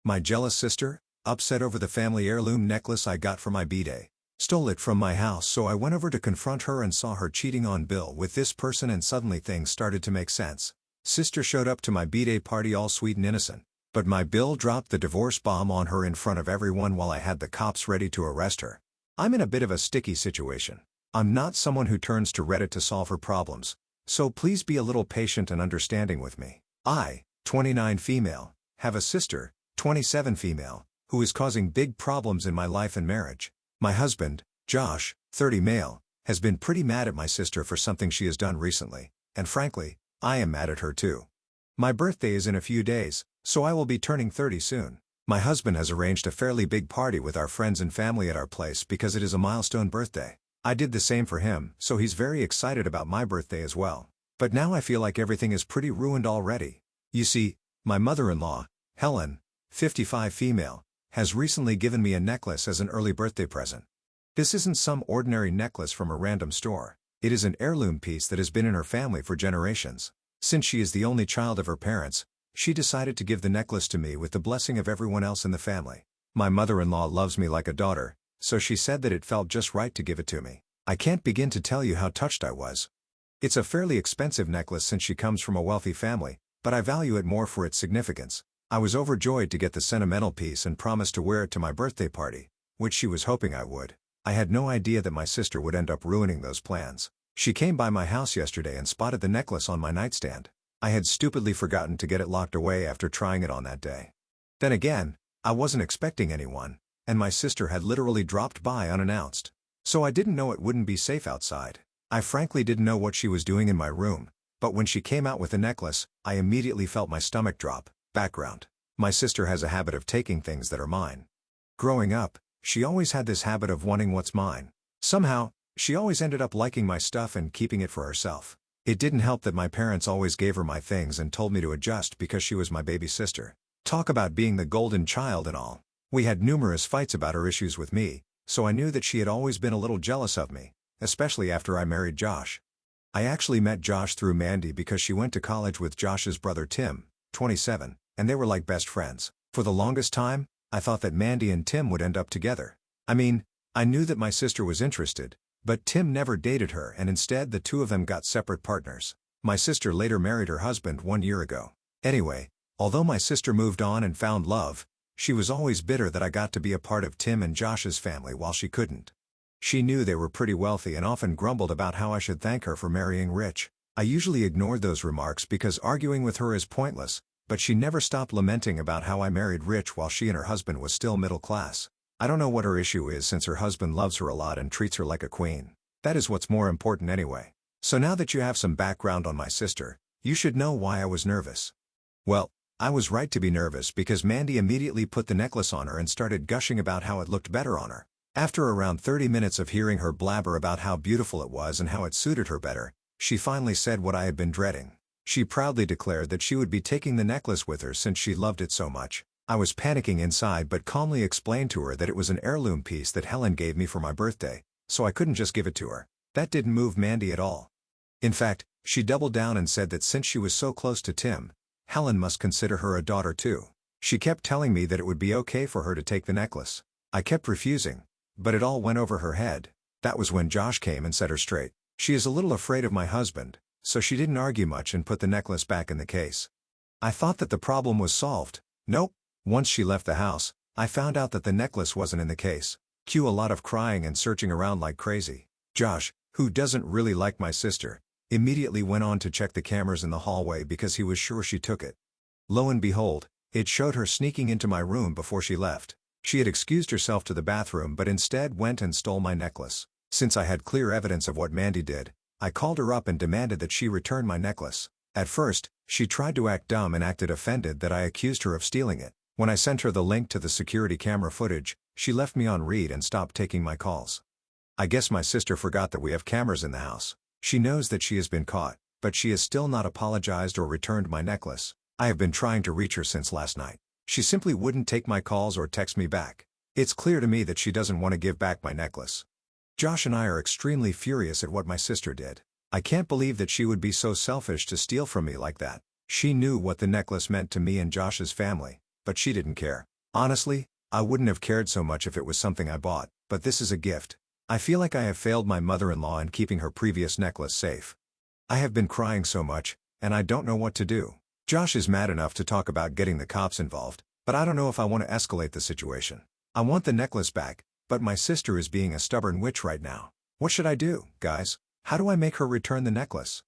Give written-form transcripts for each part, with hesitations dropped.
My jealous sister, upset over the family heirloom necklace I got for my Bday, stole it from my house, so I went over to confront her and saw her cheating on Bill with this person, and suddenly things started to make sense. Sister showed up to my Bday party all sweet and innocent, but my Bill dropped the divorce bomb on her in front of everyone while I had the cops ready to arrest her. I'm in a bit of a sticky situation. I'm not someone who turns to Reddit to solve her problems, so please be a little patient and understanding with me. I, 29 female, have a sister, 27 female, who is causing big problems in my life and marriage. My husband, Josh, 30 male, has been pretty mad at my sister for something she has done recently, and frankly, I am mad at her too. My birthday is in a few days, so I will be turning 30 soon. My husband has arranged a fairly big party with our friends and family at our place because it is a milestone birthday. I did the same for him, so he's very excited about my birthday as well. But now I feel like everything is pretty ruined already. You see, my mother-in-law, Helen, 55 female, has recently given me a necklace as an early birthday present. This isn't some ordinary necklace from a random store. It is an heirloom piece that has been in her family for generations. Since she is the only child of her parents, she decided to give the necklace to me with the blessing of everyone else in the family. My mother-in-law loves me like a daughter, so she said that it felt just right to give it to me. I can't begin to tell you how touched I was. It's a fairly expensive necklace since she comes from a wealthy family, but I value it more for its significance. I was overjoyed to get the sentimental piece and promised to wear it to my birthday party, which she was hoping I would. I had no idea that my sister would end up ruining those plans. She came by my house yesterday and spotted the necklace on my nightstand. I had stupidly forgotten to get it locked away after trying it on that day. Then again, I wasn't expecting anyone, and my sister had literally dropped by unannounced. So I didn't know it wouldn't be safe outside. I frankly didn't know what she was doing in my room, but when she came out with the necklace, I immediately felt my stomach drop. Background: my sister has a habit of taking things that are mine. Growing up, she always had this habit of wanting what's mine. Somehow, she always ended up liking my stuff and keeping it for herself. It didn't help that my parents always gave her my things and told me to adjust because she was my baby sister. Talk about being the golden child and all. We had numerous fights about her issues with me, so I knew that she had always been a little jealous of me, especially after I married Josh. I actually met Josh through Mandy because she went to college with Josh's brother Tim, 27, and they were like best friends. For the longest time, I thought that Mandy and Tim would end up together. I mean, I knew that my sister was interested, but Tim never dated her, and instead the two of them got separate partners. My sister later married her husband 1 year ago. Anyway, although my sister moved on and found love, she was always bitter that I got to be a part of Tim and Josh's family while she couldn't. She knew they were pretty wealthy and often grumbled about how I should thank her for marrying rich. I usually ignored those remarks because arguing with her is pointless, but she never stopped lamenting about how I married rich while she and her husband was still middle class. I don't know what her issue is since her husband loves her a lot and treats her like a queen. That is what's more important anyway. So now that you have some background on my sister, you should know why I was nervous. Well, I was right to be nervous because Mandy immediately put the necklace on her and started gushing about how it looked better on her. After around 30 minutes of hearing her blabber about how beautiful it was and how it suited her better, she finally said what I had been dreading. She proudly declared that she would be taking the necklace with her since she loved it so much. I was panicking inside but calmly explained to her that it was an heirloom piece that Helen gave me for my birthday, so I couldn't just give it to her. That didn't move Mandy at all. In fact, she doubled down and said that since she was so close to Tim, Helen must consider her a daughter too. She kept telling me that it would be okay for her to take the necklace. I kept refusing, but it all went over her head. That was when Josh came and set her straight. She is a little afraid of my husband, so she didn't argue much and put the necklace back in the case. I thought that the problem was solved. Nope. Once she left the house, I found out that the necklace wasn't in the case. Cue a lot of crying and searching around like crazy. Josh, who doesn't really like my sister, immediately went on to check the cameras in the hallway because he was sure she took it. Lo and behold, it showed her sneaking into my room before she left. She had excused herself to the bathroom but instead went and stole my necklace. Since I had clear evidence of what Mandy did, I called her up and demanded that she return my necklace. At first, she tried to act dumb and acted offended that I accused her of stealing it. When I sent her the link to the security camera footage, she left me on read and stopped taking my calls. I guess my sister forgot that we have cameras in the house. She knows that she has been caught, but she has still not apologized or returned my necklace. I have been trying to reach her since last night. She simply wouldn't take my calls or text me back. It's clear to me that she doesn't want to give back my necklace. Josh and I are extremely furious at what my sister did. I can't believe that she would be so selfish to steal from me like that. She knew what the necklace meant to me and Josh's family, but she didn't care. Honestly, I wouldn't have cared so much if it was something I bought, but this is a gift. I feel like I have failed my mother-in-law in keeping her previous necklace safe. I have been crying so much, and I don't know what to do. Josh is mad enough to talk about getting the cops involved, but I don't know if I want to escalate the situation. I want the necklace back, but my sister is being a stubborn witch right now. What should I do, guys? How do I make her return the necklace?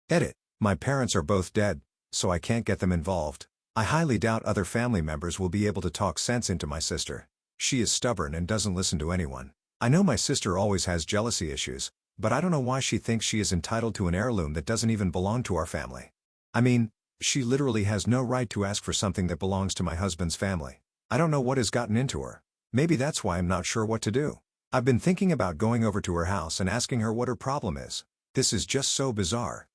Edit. My parents are both dead, so I can't get them involved. I highly doubt other family members will be able to talk sense into my sister. She is stubborn and doesn't listen to anyone. I know my sister always has jealousy issues, but I don't know why she thinks she is entitled to an heirloom that doesn't even belong to our family. I mean, she literally has no right to ask for something that belongs to my husband's family. I don't know what has gotten into her. Maybe that's why I'm not sure what to do. I've been thinking about going over to her house and asking her what her problem is. This is just so bizarre.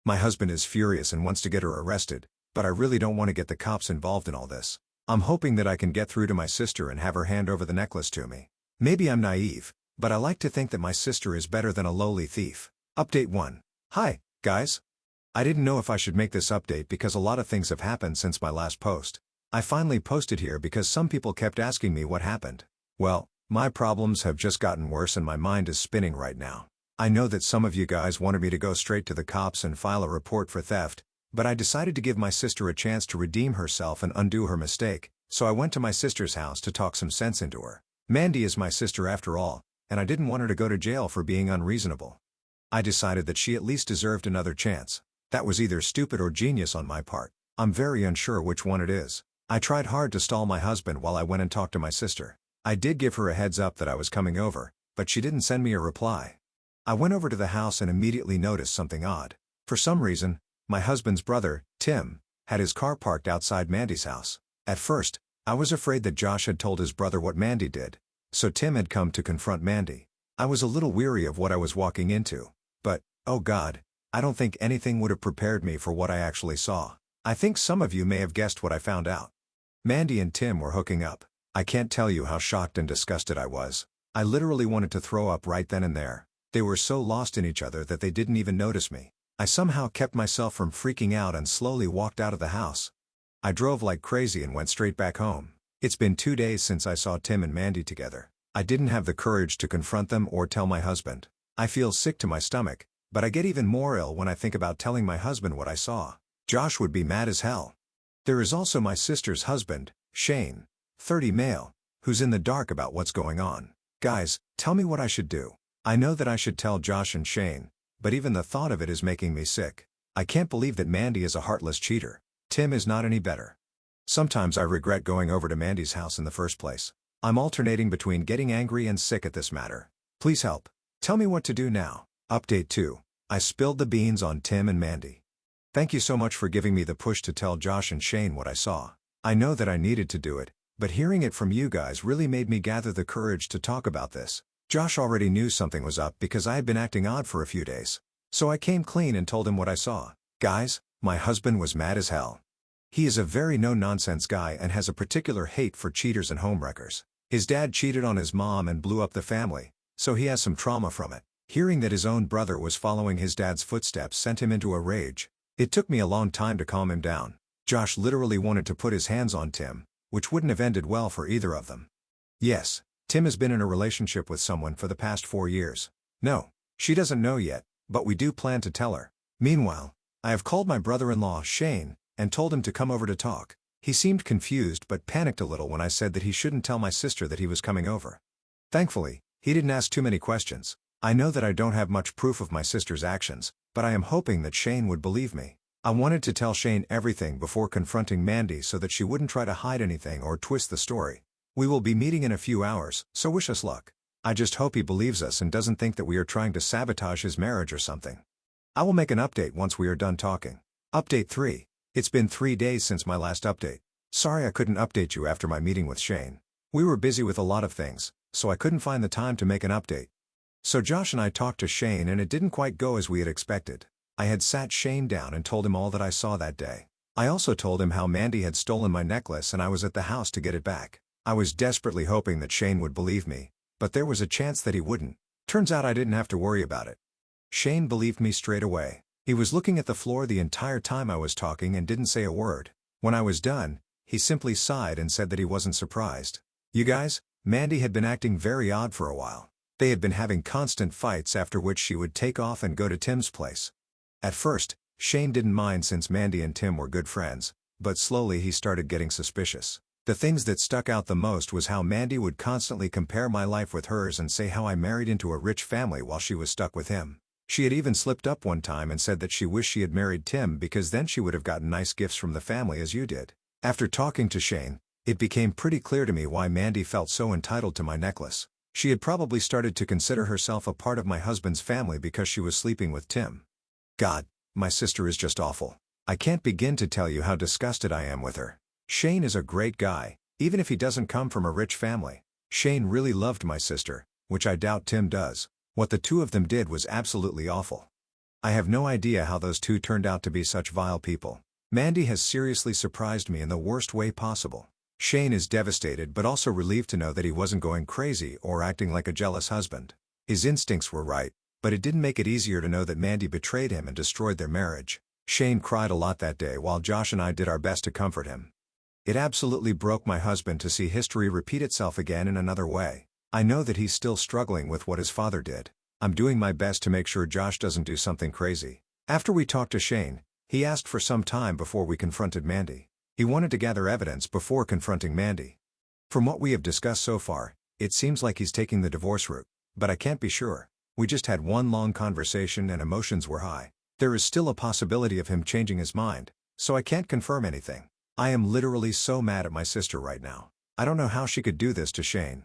My husband is furious and wants to get her arrested, but I really don't want to get the cops involved in all this. I'm hoping that I can get through to my sister and have her hand over the necklace to me. Maybe I'm naive, but I like to think that my sister is better than a lowly thief. Update 1. Hi, guys. I didn't know if I should make this update because a lot of things have happened since my last post. I finally posted here because some people kept asking me what happened. Well, my problems have just gotten worse and my mind is spinning right now. I know that some of you guys wanted me to go straight to the cops and file a report for theft, but I decided to give my sister a chance to redeem herself and undo her mistake, so I went to my sister's house to talk some sense into her. Mandy is my sister after all, and I didn't want her to go to jail for being unreasonable. I decided that she at least deserved another chance. That was either stupid or genius on my part. I'm very unsure which one it is. I tried hard to stall my husband while I went and talked to my sister. I did give her a heads up that I was coming over, but she didn't send me a reply. I went over to the house and immediately noticed something odd. For some reason, my husband's brother, Tim, had his car parked outside Mandy's house. At first, I was afraid that Josh had told his brother what Mandy did, so Tim had come to confront Mandy. I was a little weary of what I was walking into, but, oh God, I don't think anything would have prepared me for what I actually saw. I think some of you may have guessed what I found out. Mandy and Tim were hooking up. I can't tell you how shocked and disgusted I was. I literally wanted to throw up right then and there. They were so lost in each other that they didn't even notice me. I somehow kept myself from freaking out and slowly walked out of the house. I drove like crazy and went straight back home. It's been 2 days since I saw Tim and Mandy together. I didn't have the courage to confront them or tell my husband. I feel sick to my stomach, but I get even more ill when I think about telling my husband what I saw. Josh would be mad as hell. There is also my sister's husband, Shane, 30 male, who's in the dark about what's going on. Guys, tell me what I should do. I know that I should tell Josh and Shane, but even the thought of it is making me sick. I can't believe that Mandy is a heartless cheater. Tim is not any better. Sometimes I regret going over to Mandy's house in the first place. I'm alternating between getting angry and sick at this matter. Please help. Tell me what to do now. Update 2. I spilled the beans on Tim and Mandy. Thank you so much for giving me the push to tell Josh and Shane what I saw. I know that I needed to do it, but hearing it from you guys really made me gather the courage to talk about this. Josh already knew something was up because I had been acting odd for a few days. So I came clean and told him what I saw. Guys, my husband was mad as hell. He is a very no-nonsense guy and has a particular hate for cheaters and homewreckers. His dad cheated on his mom and blew up the family, so he has some trauma from it. Hearing that his own brother was following his dad's footsteps sent him into a rage. It took me a long time to calm him down. Josh literally wanted to put his hands on Tim, which wouldn't have ended well for either of them. Yes, Tim has been in a relationship with someone for the past 4 years. No, she doesn't know yet, but we do plan to tell her. Meanwhile, I have called my brother-in-law, Shane, and told him to come over to talk. He seemed confused but panicked a little when I said that he shouldn't tell my sister that he was coming over. Thankfully, he didn't ask too many questions. I know that I don't have much proof of my sister's actions, but I am hoping that Shane would believe me. I wanted to tell Shane everything before confronting Mandy so that she wouldn't try to hide anything or twist the story. We will be meeting in a few hours, so wish us luck. I just hope he believes us and doesn't think that we are trying to sabotage his marriage or something. I will make an update once we are done talking. Update 3. It's been 3 days since my last update. Sorry I couldn't update you after my meeting with Shane. We were busy with a lot of things, so I couldn't find the time to make an update. So Josh and I talked to Shane and it didn't quite go as we had expected. I had sat Shane down and told him all that I saw that day. I also told him how Mandy had stolen my necklace and I was at the house to get it back. I was desperately hoping that Shane would believe me, but there was a chance that he wouldn't. Turns out I didn't have to worry about it. Shane believed me straight away. He was looking at the floor the entire time I was talking and didn't say a word. When I was done, he simply sighed and said that he wasn't surprised. You guys, Mandy had been acting very odd for a while. They had been having constant fights, after which she would take off and go to Tim's place. At first, Shane didn't mind since Mandy and Tim were good friends, but slowly he started getting suspicious. The things that stuck out the most was how Mandy would constantly compare my life with hers and say how I married into a rich family while she was stuck with him. She had even slipped up one time and said that she wished she had married Tim because then she would have gotten nice gifts from the family as you did. After talking to Shane, it became pretty clear to me why Mandy felt so entitled to my necklace. She had probably started to consider herself a part of my husband's family because she was sleeping with Tim. God, my sister is just awful. I can't begin to tell you how disgusted I am with her. Shane is a great guy, even if he doesn't come from a rich family. Shane really loved my sister, which I doubt Tim does. What the two of them did was absolutely awful. I have no idea how those two turned out to be such vile people. Mandy has seriously surprised me in the worst way possible. Shane is devastated but also relieved to know that he wasn't going crazy or acting like a jealous husband. His instincts were right, but it didn't make it easier to know that Mandy betrayed him and destroyed their marriage. Shane cried a lot that day while Josh and I did our best to comfort him. It absolutely broke my husband to see history repeat itself again in another way. I know that he's still struggling with what his father did. I'm doing my best to make sure Josh doesn't do something crazy. After we talked to Shane, he asked for some time before we confronted Mandy. He wanted to gather evidence before confronting Mandy. From what we have discussed so far, it seems like he's taking the divorce route, but I can't be sure. We just had one long conversation and emotions were high. There is still a possibility of him changing his mind, so I can't confirm anything. I am literally so mad at my sister right now. I don't know how she could do this to Shane.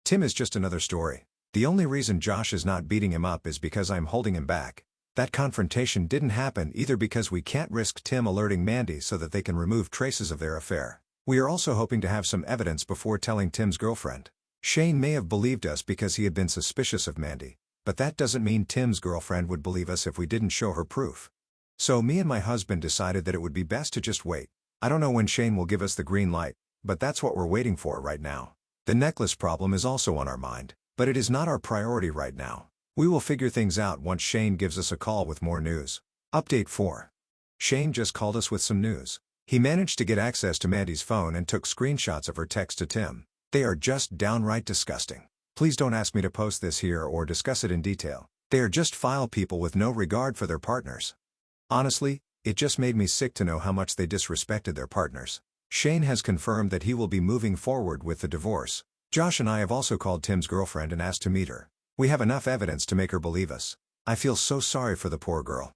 Tim is just another story. The only reason Josh is not beating him up is because I'm holding him back. That confrontation didn't happen either because we can't risk Tim alerting Mandy so that they can remove traces of their affair. We are also hoping to have some evidence before telling Tim's girlfriend. Shane may have believed us because he had been suspicious of Mandy, but that doesn't mean Tim's girlfriend would believe us if we didn't show her proof. So me and my husband decided that it would be best to just wait. I don't know when Shane will give us the green light, but that's what we're waiting for right now. The necklace problem is also on our mind, but it is not our priority right now. We will figure things out once Shane gives us a call with more news. Update 4. Shane just called us with some news. He managed to get access to Mandy's phone and took screenshots of her text to Tim. They are just downright disgusting. Please don't ask me to post this here or discuss it in detail. They are just vile people with no regard for their partners. Honestly, it just made me sick to know how much they disrespected their partners. Shane has confirmed that he will be moving forward with the divorce. Josh and I have also called Tim's girlfriend and asked to meet her. We have enough evidence to make her believe us. I feel so sorry for the poor girl.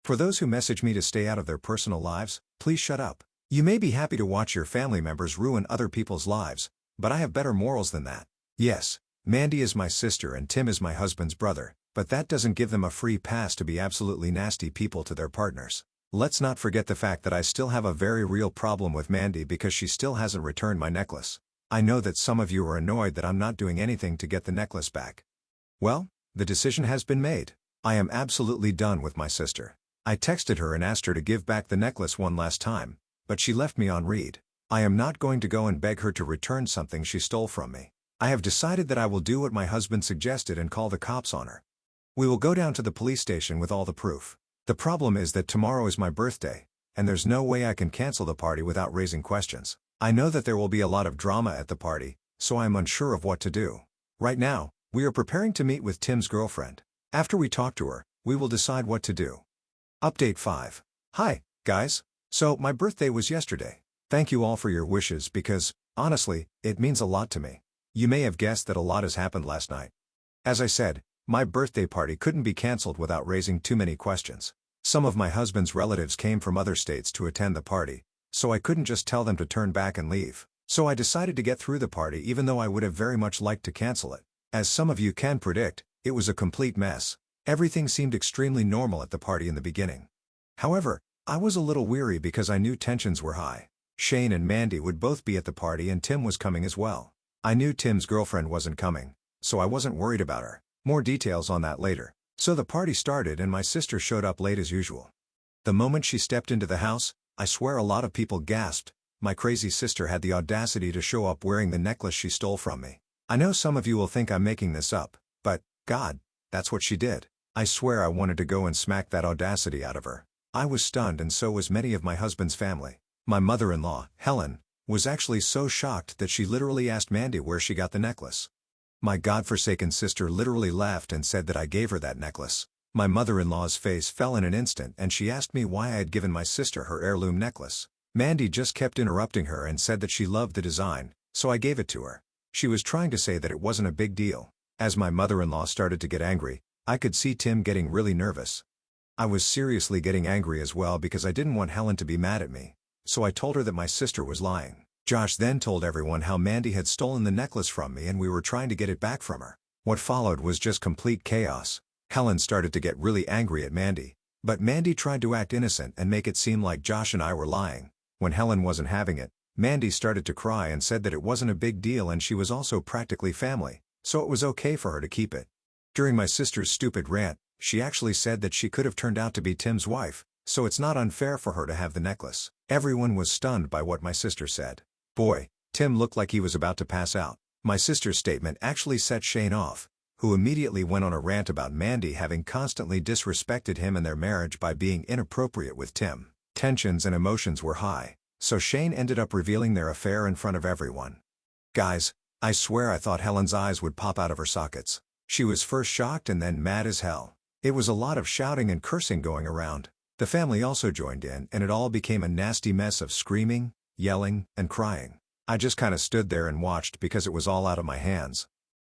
For those who message me to stay out of their personal lives, please shut up. You may be happy to watch your family members ruin other people's lives, but I have better morals than that. Yes, Mandy is my sister and Tim is my husband's brother, but that doesn't give them a free pass to be absolutely nasty people to their partners. Let's not forget the fact that I still have a very real problem with Mandy because she still hasn't returned my necklace. I know that some of you are annoyed that I'm not doing anything to get the necklace back. Well, the decision has been made. I am absolutely done with my sister. I texted her and asked her to give back the necklace one last time, but she left me on read. I am not going to go and beg her to return something she stole from me. I have decided that I will do what my husband suggested and call the cops on her. We will go down to the police station with all the proof. The problem is that tomorrow is my birthday, and there's no way I can cancel the party without raising questions. I know that there will be a lot of drama at the party, so I am unsure of what to do. Right now, we are preparing to meet with Tim's girlfriend. After we talk to her, we will decide what to do. Update 5. Hi, guys. So, my birthday was yesterday. Thank you all for your wishes because, honestly, it means a lot to me. You may have guessed that a lot has happened last night. As I said, my birthday party couldn't be cancelled without raising too many questions. Some of my husband's relatives came from other states to attend the party, so I couldn't just tell them to turn back and leave. So I decided to get through the party even though I would have very much liked to cancel it. As some of you can predict, it was a complete mess. Everything seemed extremely normal at the party in the beginning. However, I was a little weary because I knew tensions were high. Shane and Mandy would both be at the party and Tim was coming as well. I knew Tim's girlfriend wasn't coming, so I wasn't worried about her. More details on that later. So the party started and my sister showed up late as usual. The moment she stepped into the house, I swear a lot of people gasped. My crazy sister had the audacity to show up wearing the necklace she stole from me. I know some of you will think I'm making this up, but, God, that's what she did. I swear I wanted to go and smack that audacity out of her. I was stunned and so was many of my husband's family. My mother-in-law, Helen, was actually so shocked that she literally asked Mandy where she got the necklace. My godforsaken sister literally laughed and said that I gave her that necklace. My mother-in-law's face fell in an instant and she asked me why I had given my sister her heirloom necklace. Mandy just kept interrupting her and said that she loved the design, so I gave it to her. She was trying to say that it wasn't a big deal. As my mother-in-law started to get angry, I could see Tim getting really nervous. I was seriously getting angry as well because I didn't want Helen to be mad at me, so I told her that my sister was lying. Josh then told everyone how Mandy had stolen the necklace from me and we were trying to get it back from her. What followed was just complete chaos. Helen started to get really angry at Mandy, but Mandy tried to act innocent and make it seem like Josh and I were lying. When Helen wasn't having it, Mandy started to cry and said that it wasn't a big deal and she was also practically family, so it was okay for her to keep it. During my sister's stupid rant, she actually said that she could have turned out to be Tim's wife, so it's not unfair for her to have the necklace. Everyone was stunned by what my sister said. Boy, Tim looked like he was about to pass out. My sister's statement actually set Shane off, who immediately went on a rant about Mandy having constantly disrespected him and their marriage by being inappropriate with Tim. Tensions and emotions were high, so Shane ended up revealing their affair in front of everyone. Guys, I swear I thought Helen's eyes would pop out of her sockets. She was first shocked and then mad as hell. It was a lot of shouting and cursing going around. The family also joined in and it all became a nasty mess of screaming, yelling, and crying. I just kinda stood there and watched because it was all out of my hands.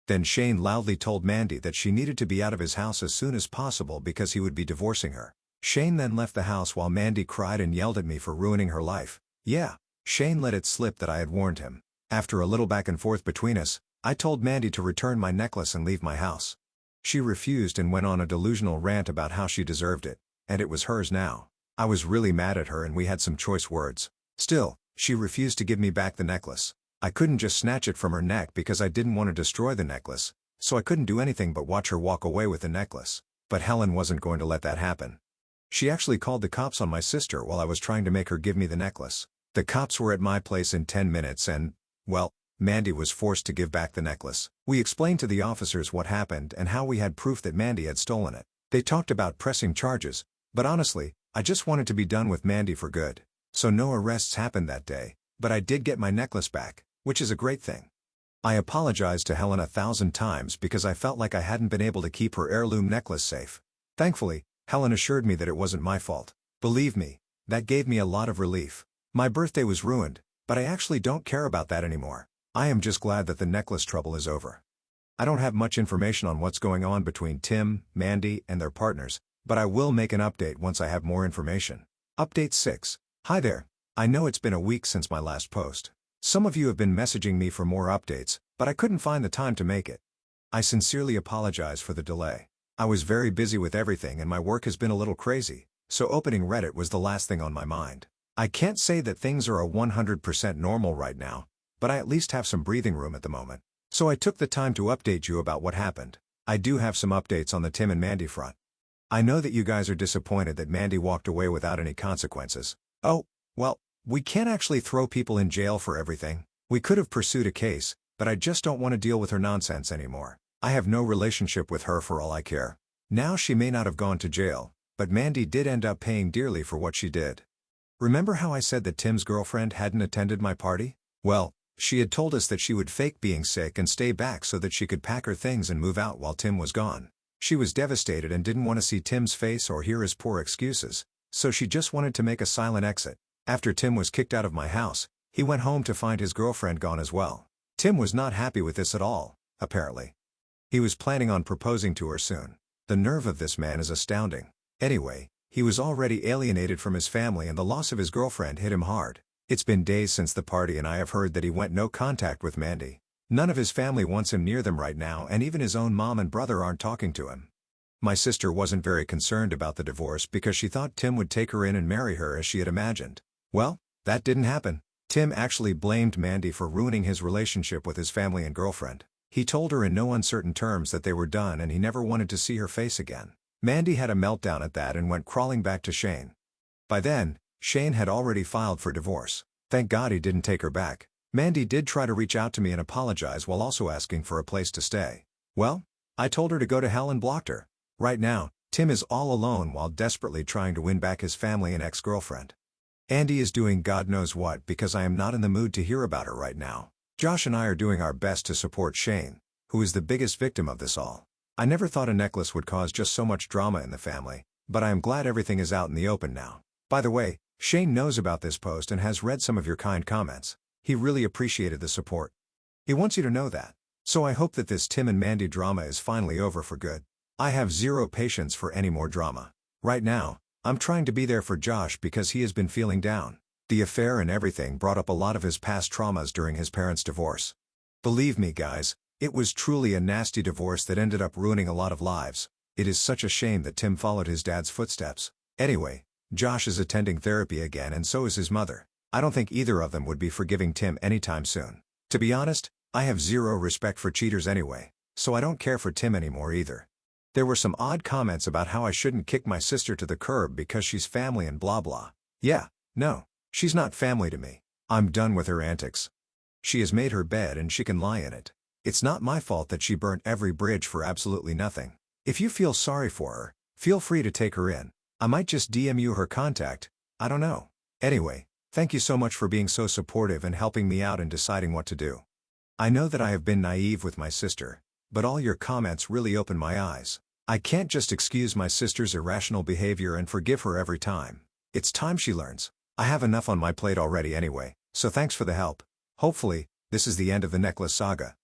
Then Shane loudly told Mandy that she needed to be out of his house as soon as possible because he would be divorcing her. Shane then left the house while Mandy cried and yelled at me for ruining her life. Yeah, Shane let it slip that I had warned him. After a little back and forth between us, I told Mandy to return my necklace and leave my house. She refused and went on a delusional rant about how she deserved it, and it was hers now. I was really mad at her and we had some choice words. Still, she refused to give me back the necklace. I couldn't just snatch it from her neck because I didn't want to destroy the necklace, so I couldn't do anything but watch her walk away with the necklace. But Helen wasn't going to let that happen. She actually called the cops on my sister while I was trying to make her give me the necklace. The cops were at my place in 10 minutes and, well, Mandy was forced to give back the necklace. We explained to the officers what happened and how we had proof that Mandy had stolen it. They talked about pressing charges, but honestly, I just wanted to be done with Mandy for good. So no arrests happened that day, but I did get my necklace back, which is a great thing. I apologized to Helen 1,000 times because I felt like I hadn't been able to keep her heirloom necklace safe. Thankfully, Helen assured me that it wasn't my fault. Believe me, that gave me a lot of relief. My birthday was ruined, but I actually don't care about that anymore. I am just glad that the necklace trouble is over. I don't have much information on what's going on between Tim, Mandy, and their partners, but I will make an update once I have more information. Update 6. Hi there. I know it's been a week since my last post. Some of you have been messaging me for more updates, but I couldn't find the time to make it. I sincerely apologize for the delay. I was very busy with everything and my work has been a little crazy, so opening Reddit was the last thing on my mind. I can't say that things are a 100% normal right now, but I at least have some breathing room at the moment. So I took the time to update you about what happened. I do have some updates on the Tim and Mandy front. I know that you guys are disappointed that Mandy walked away without any consequences. Oh, well, we can't actually throw people in jail for everything. We could have pursued a case, but I just don't want to deal with her nonsense anymore. I have no relationship with her for all I care. Now she may not have gone to jail, but Mandy did end up paying dearly for what she did. Remember how I said that Tim's girlfriend hadn't attended my party? Well, she had told us that she would fake being sick and stay back so that she could pack her things and move out while Tim was gone. She was devastated and didn't want to see Tim's face or hear his poor excuses, so she just wanted to make a silent exit. After Tim was kicked out of my house, he went home to find his girlfriend gone as well. Tim was not happy with this at all, apparently. He was planning on proposing to her soon. The nerve of this man is astounding. Anyway, he was already alienated from his family and the loss of his girlfriend hit him hard. It's been days since the party and I have heard that he went no contact with Mandy. None of his family wants him near them right now and even his own mom and brother aren't talking to him. My sister wasn't very concerned about the divorce because she thought Tim would take her in and marry her as she had imagined. Well, that didn't happen. Tim actually blamed Mandy for ruining his relationship with his family and girlfriend. He told her in no uncertain terms that they were done and he never wanted to see her face again. Mandy had a meltdown at that and went crawling back to Shane. By then, Shane had already filed for divorce. Thank God he didn't take her back. Mandy did try to reach out to me and apologize while also asking for a place to stay. Well, I told her to go to hell and blocked her. Right now, Tim is all alone while desperately trying to win back his family and ex-girlfriend. Andy is doing God knows what because I am not in the mood to hear about her right now. Josh and I are doing our best to support Shane, who is the biggest victim of this all. I never thought a necklace would cause just so much drama in the family, but I am glad everything is out in the open now. By the way, Shane knows about this post and has read some of your kind comments. He really appreciated the support. He wants you to know that. So I hope that this Tim and Mandy drama is finally over for good. I have zero patience for any more drama. Right now, I'm trying to be there for Josh because he has been feeling down. The affair and everything brought up a lot of his past traumas during his parents' divorce. Believe me guys, it was truly a nasty divorce that ended up ruining a lot of lives. It is such a shame that Tim followed his dad's footsteps. Anyway, Josh is attending therapy again and so is his mother. I don't think either of them would be forgiving Tim anytime soon. To be honest, I have zero respect for cheaters anyway, so I don't care for Tim anymore either. There were some odd comments about how I shouldn't kick my sister to the curb because she's family and blah blah. Yeah, no, she's not family to me. I'm done with her antics. She has made her bed and she can lie in it. It's not my fault that she burnt every bridge for absolutely nothing. If you feel sorry for her, feel free to take her in. I might just DM you her contact, I don't know. Anyway, thank you so much for being so supportive and helping me out in deciding what to do. I know that I have been naive with my sister, but all your comments really opened my eyes. I can't just excuse my sister's irrational behavior and forgive her every time. It's time she learns. I have enough on my plate already anyway, so thanks for the help. Hopefully, this is the end of the necklace saga.